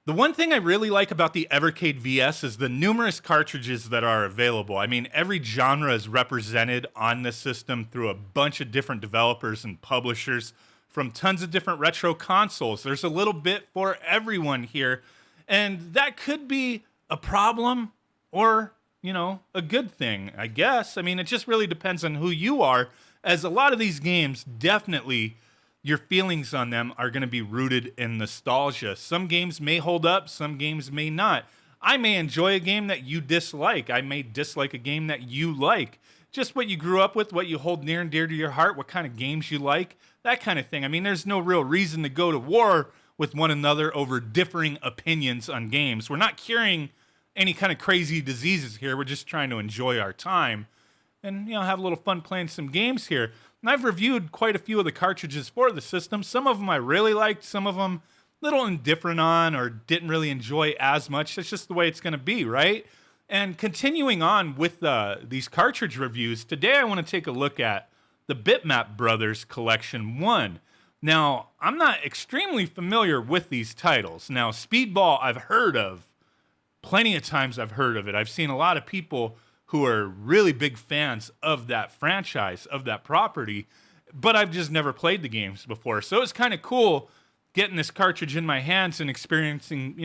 The one thing I really like about the Evercade VS is the numerous cartridges that are available. I mean, every genre is represented on this system through a bunch of different developers and publishers from tons of different retro consoles. There's a little bit for everyone here, and that could be a problem or, a good thing, I guess. I mean, it just really depends on who you are, as a lot of these games definitely your feelings on them are going to be rooted in nostalgia. Some games may hold up, some games may not. I may enjoy a game that you dislike. I may dislike a game that you like. Just what you grew up with, what you hold near and dear to your heart, what kind of games you like, that kind of thing. I mean, there's no real reason to go to war with one another over differing opinions on games. We're not curing any kind of crazy diseases here. We're just trying to enjoy our time and, have a little fun playing some games here. And I've reviewed quite a few of the cartridges for the system. Some of them I really liked, some of them a little indifferent on or didn't really enjoy as much. That's just the way it's going to be, right? And continuing on with these cartridge reviews, today I want to take a look at the Bitmap Brothers Collection 1. Now, I'm not extremely familiar with these titles. Now, Speedball I've heard of. Plenty of times I've heard of it. I've seen a lot of people who are really big fans of that franchise, of that property, but I've just never played the games before. So it's kind of cool getting this cartridge in my hands and experiencing,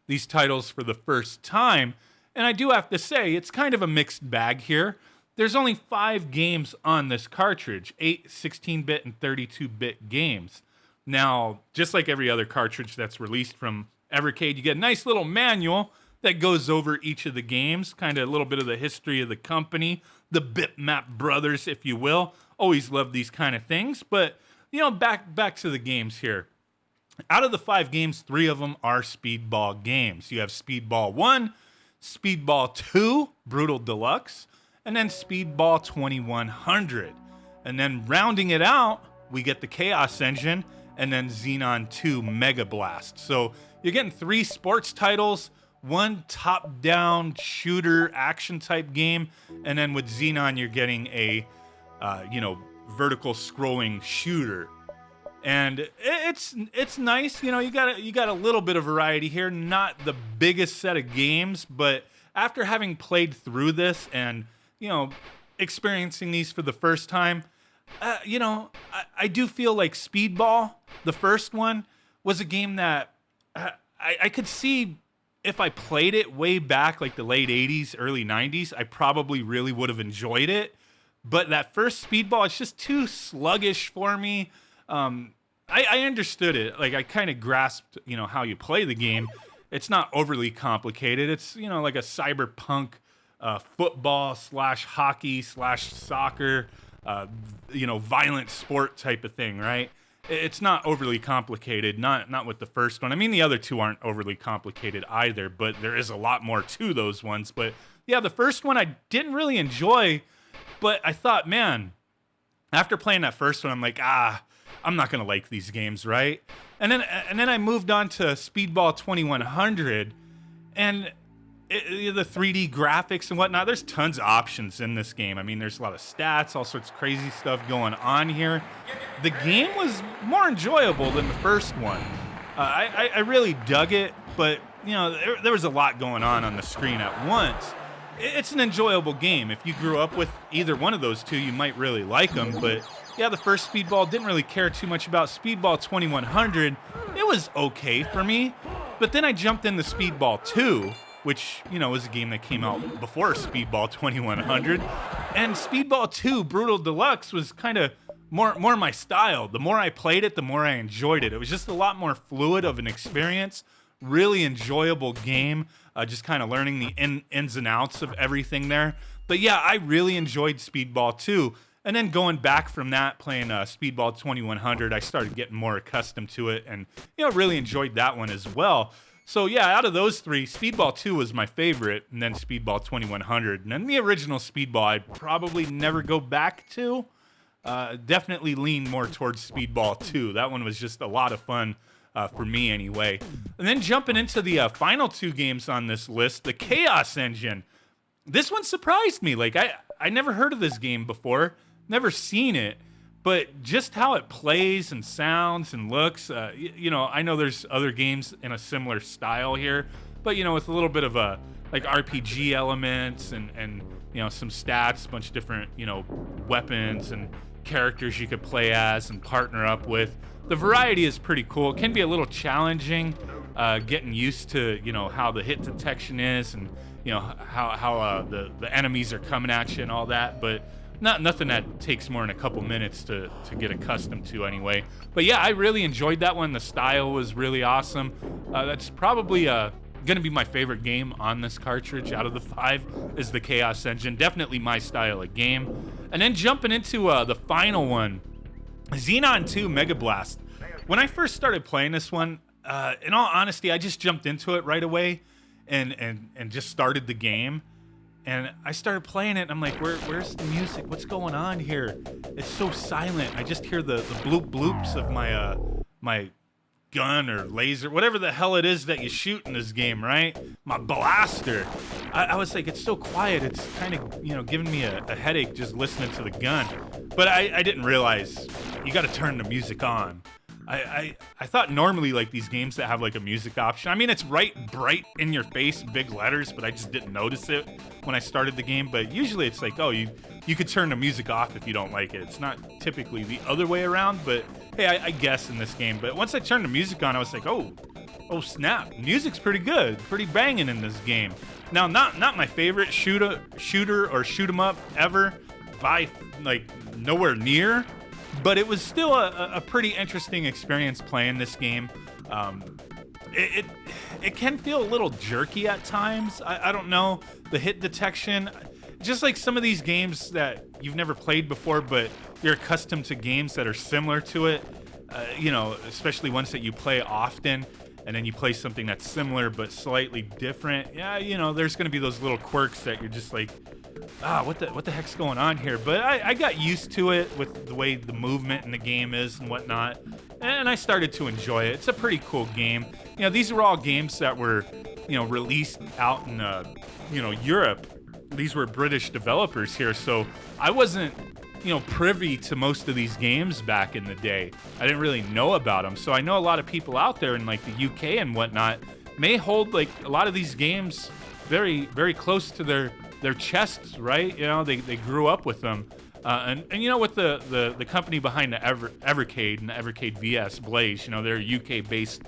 these titles for the first time. And I do have to say, it's kind of a mixed bag here. There's only 5 games on this cartridge, 8 16-bit and 32-bit games. Now, just like every other cartridge that's released from Evercade, you get a nice little manual that goes over each of the games, kind of a little bit of the history of the company, the Bitmap Brothers, if you will. Always love these kind of things. But, back to the games here. Out of the 5 games, 3 of them are Speedball games. You have Speedball 1, Speedball 2, Brutal Deluxe, and then Speedball 2100. And then rounding it out, we get the Chaos Engine, and then Xenon 2 Megablast. So you're getting 3 sports titles, 1 top-down shooter action-type game, and then with Xenon, you're getting a, vertical scrolling shooter. And it's nice, you got a little bit of variety here. Not the biggest set of games, but after having played through this and experiencing these for the first time, I do feel like Speedball, the first one, was a game that I could see if I played it way back, like the late 80s, early 90s, I probably really would have enjoyed it. But that first Speedball, it's just too sluggish for me. I understood it. Like, I kind of grasped, how you play the game. It's not overly complicated. It's, like a cyberpunk football / hockey / soccer, violent sport type of thing, right? It's not overly complicated, not with the first one. I mean, the other 2 aren't overly complicated either, but there is a lot more to those ones. But yeah, the first one I didn't really enjoy, but I thought, man, after playing that first one, I'm like, I'm not gonna like these games, right? And then I moved on to Speedball 2100, and the 3D graphics and whatnot. There's tons of options in this game. I mean, there's a lot of stats, all sorts of crazy stuff going on here. The game was more enjoyable than the first one. I really dug it, but there was a lot going on the screen at once. It's an enjoyable game. If you grew up with either one of those 2, you might really like them. But yeah, the first Speedball, didn't really care too much about. Speedball 2100, it was okay for me. But then I jumped into Speedball 2, which, was a game that came out before Speedball 2100. And Speedball 2 Brutal Deluxe was kind of more my style. The more I played it, the more I enjoyed it. It was just a lot more fluid of an experience. Really enjoyable game. Just kind of learning the ins and outs of everything there. But yeah, I really enjoyed Speedball 2. And then going back from that, playing Speedball 2100, I started getting more accustomed to it and, really enjoyed that one as well. So yeah, out of those 3, Speedball 2 was my favorite, and then Speedball 2100. And then the original Speedball I'd probably never go back to. Definitely lean more towards Speedball 2. That one was just a lot of fun for me anyway. And then jumping into the final 2 games on this list, the Chaos Engine. This one surprised me. Like, I never heard of this game before, never seen it. but just how it plays and sounds and looks, you know, I know there's other games in a similar style here, but you know, with a little bit of a like RPG elements and you know, some stats, a bunch of different, you know, weapons and characters you could play as and partner up with. The variety is pretty cool. It can be a little challenging, getting used to, you know, how the hit detection is and, you know, how the enemies are coming at you and all that, but nothing that takes more than a couple minutes to get accustomed to anyway. But yeah, I really enjoyed that one. The style was really awesome. That's probably gonna be my favorite game on this cartridge out of the 5 is the Chaos Engine. Definitely my style of game. And then jumping into the final one, Xenon 2 Megablast. When I first started playing this one, in all honesty, I just jumped into it right away and just started the game. And I started playing it, and I'm like, where's the music? What's going on here? It's so silent. I just hear the bloop bloops of my my gun or laser, whatever the hell it is that you shoot in this game, right? My blaster. I was like, it's so quiet. It's kind of, you know, giving me a headache just listening to the gun. But I didn't realize you got to turn the music on. I thought normally like these games that have like a music option, I mean, it's right bright in your face, big letters, but I just didn't notice it when I started the game. But usually it's like, oh, you could turn the music off if you don't like it. It's not typically the other way around, but hey, I guess in this game. But once I turned the music on, I was like, oh snap, music's pretty good, pretty banging in this game. Now, not my favorite shooter or shoot 'em up ever, by like nowhere near. But it was still a pretty interesting experience playing this game. It can feel a little jerky at times. I don't know, the hit detection, just like some of these games that you've never played before, but you're accustomed to games that are similar to it. You know, especially ones that you play often, and then you play something that's similar but slightly different. Yeah, you know, there's going to be those little quirks that you're just like, what the heck's going on here? But I got used to it with the way the movement in the game is and whatnot, and I started to enjoy it. It's a pretty cool game. You know, these were all games that were, you know, released out in, you know, Europe. These were British developers here, so I wasn't, you know, privy to most of these games back in the day. I didn't really know about them. So I know a lot of people out there in like the UK and whatnot may hold like a lot of these games very, very close to their chests, right? You know, they grew up with them. And you know, with the company behind the Evercade and the Evercade VS, Blaze, you know, they're a UK-based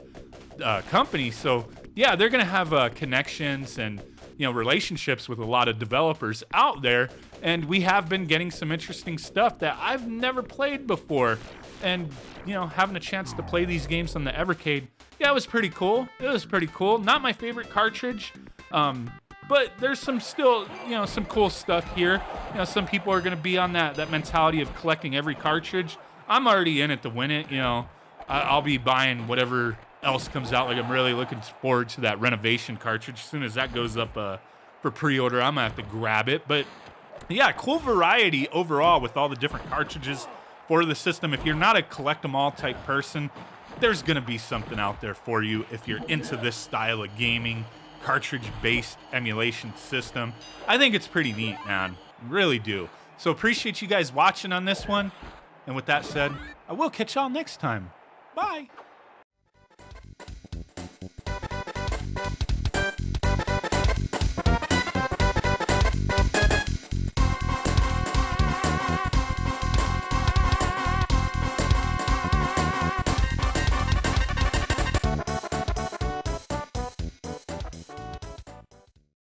company. So yeah, they're gonna have connections and, you know, relationships with a lot of developers out there, and we have been getting some interesting stuff that I've never played before. And, you know, having a chance to play these games on the Evercade, yeah, it was pretty cool. It was pretty cool. Not my favorite cartridge, but there's some still, you know, some cool stuff here. You know, some people are gonna be on that mentality of collecting every cartridge. I'm already in it to win it. You know, I'll be buying whatever else comes out. Like, I'm really looking forward to that renovation cartridge. As soon as that goes up for pre-order, I'm gonna have to grab it. But yeah, cool variety overall with all the different cartridges for the system. If you're not a collect 'em all type person, there's gonna be something out there for you if you're into this style of gaming, cartridge-based emulation system. I think it's pretty neat, man. Really do. So appreciate you guys watching on this one. And with that said, I will catch y'all next time. Bye.